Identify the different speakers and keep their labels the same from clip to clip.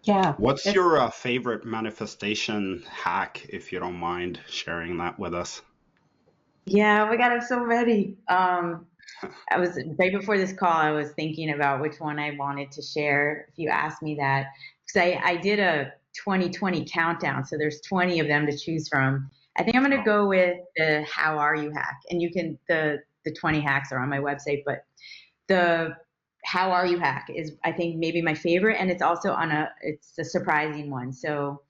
Speaker 1: Yeah,
Speaker 2: What's
Speaker 1: it's
Speaker 2: your favorite manifestation hack, if you don't mind sharing that with us?
Speaker 1: yeah, we got so many. I was right before this call, I was thinking about which one I wanted to share if you asked me that. Because I did a 2020 countdown, so there's 20 of them to choose from. I think I'm going to
Speaker 2: Oh,
Speaker 1: go with the how are you hack. And you can the 20 hacks are on my website, but the how are you hack is I think maybe my favorite, and it's also it's a surprising one. So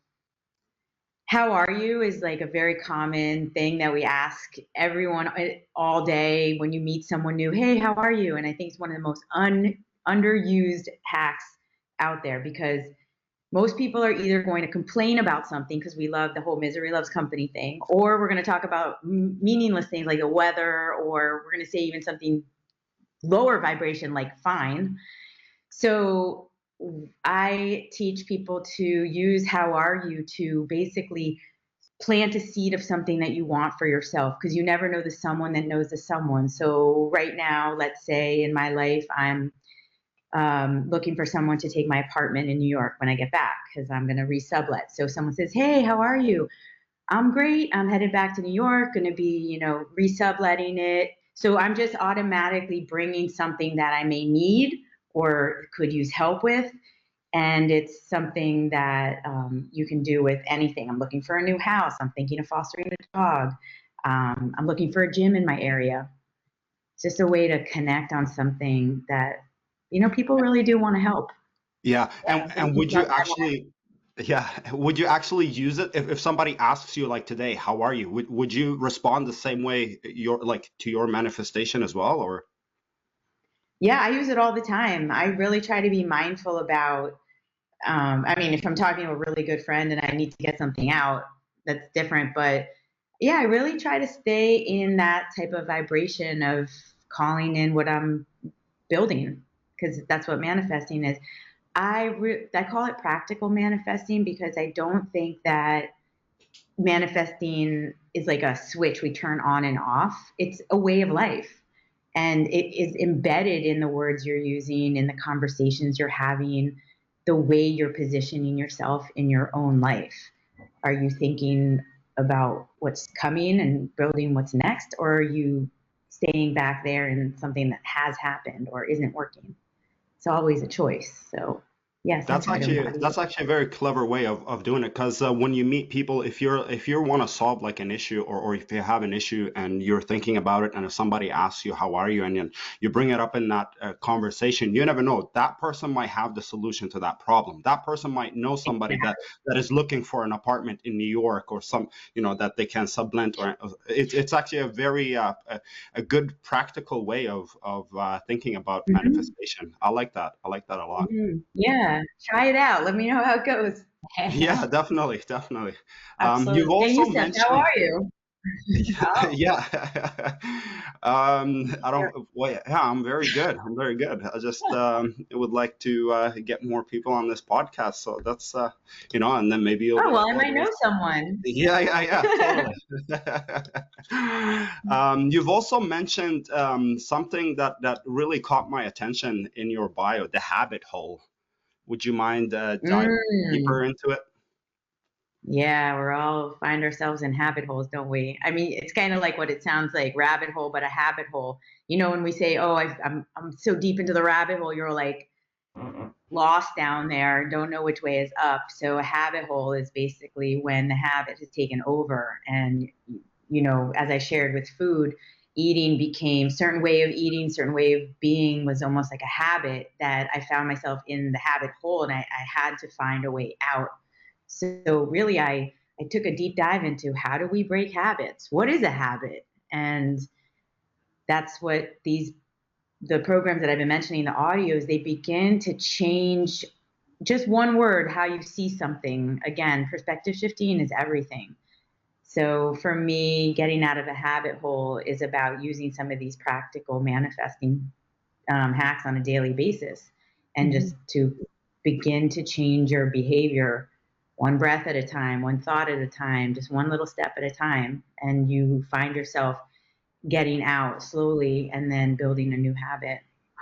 Speaker 1: how are you is like a very common thing that we ask everyone all day when you meet someone new. Hey, how are you? And I think it's one of the most underused hacks out there because most people are either going to complain about something because we love the whole misery loves company thing, or we're going to talk about meaningless things like the weather, or we're going to say even something lower vibration like fine. So I teach people to use how are you to basically plant a seed of something that you want for yourself because you never know the someone that knows the someone. So right now, let's say in my life, I'm looking for someone to take my apartment in New York when I get back because I'm going to resublet. So someone says, "Hey, how are you?" I'm great. I'm headed back to New York, going to be, resubletting it. So I'm just automatically bringing something that I may need or could use help with. And it's something that you can do with anything. I'm looking for a new house. I'm thinking of fostering a dog. I'm looking for a gym in my area. It's just a way to connect on something that, people really do want to help.
Speaker 2: yeah.
Speaker 1: Yeah,
Speaker 2: And would you actually, yeah, would you actually use it if somebody asks you like today, how are you? Would you respond the same way your like to your manifestation as well, or?
Speaker 1: yeah, I use it all the time. I really try to be mindful about I mean, if I'm talking to a really good friend and I need to get something out, that's different. But yeah, I really try to stay in that type of vibration of calling in what I'm building because that's what manifesting is. I call it practical manifesting because I don't think that manifesting is like a switch we turn on and off. It's a way of life. And it is embedded in the words you're using, in the conversations you're having, the way you're positioning yourself in your own life. Are you thinking about what's coming and building what's next, or are you staying back there in something that has happened or isn't working? It's always a choice. So, yes, I try to embody it.
Speaker 2: That's actually a very clever way of doing it because when you meet people, if you want to solve like an issue or if you have an issue and you're thinking about it, and if somebody asks you how are you, and then you bring it up in that conversation, you never know, that person might have the solution to that problem. That person might know somebody that is looking for an apartment in New York or some, that they can sublet. Or it's actually a very a good practical way of thinking about
Speaker 1: Mhm.
Speaker 2: manifestation. I like that. I like that a lot.
Speaker 1: Yeah, try it out. Let me know how it goes.
Speaker 2: Yeah, definitely, definitely. You've
Speaker 1: Absolutely. And
Speaker 2: also
Speaker 1: Youssef, how
Speaker 2: mentioned,
Speaker 1: are you? Oh,
Speaker 2: yeah. I don't, well, yeah, I'm very good. I'm very good. I just would like to get more people on this podcast. So that's, and then maybe
Speaker 1: oh well, I might know
Speaker 2: others.
Speaker 1: someone.
Speaker 2: Yeah, yeah, yeah, totally. You've also mentioned something that really caught my attention in your bio, the habit hole. Would you mind diving deeper
Speaker 1: Mm.
Speaker 2: into it?
Speaker 1: Yeah, we're all find ourselves in habit holes, don't we? I mean, it's kind of like what it sounds like, rabbit hole, but a habit hole. When we say, "Oh, I'm so deep into the rabbit hole," you're like lost down there, don't know which way is up. So a habit hole is basically when the habit has taken over, and as I shared with food, eating became certain way of eating, certain way of being was almost like a habit that I found myself in the habit hole, and I had to find a way out. So really, I took a deep dive into how do we break habits? What is a habit? And that's what the programs that I've been mentioning, the audios, they begin to change just one word, how you see something. Again, perspective shifting is everything. So for me, getting out of a habit hole is about using some of these practical manifesting hacks on a daily basis and just to begin to change your behavior one breath at a time, one thought at a time, just one little step at a time. And you find yourself getting out slowly and then building a new habit.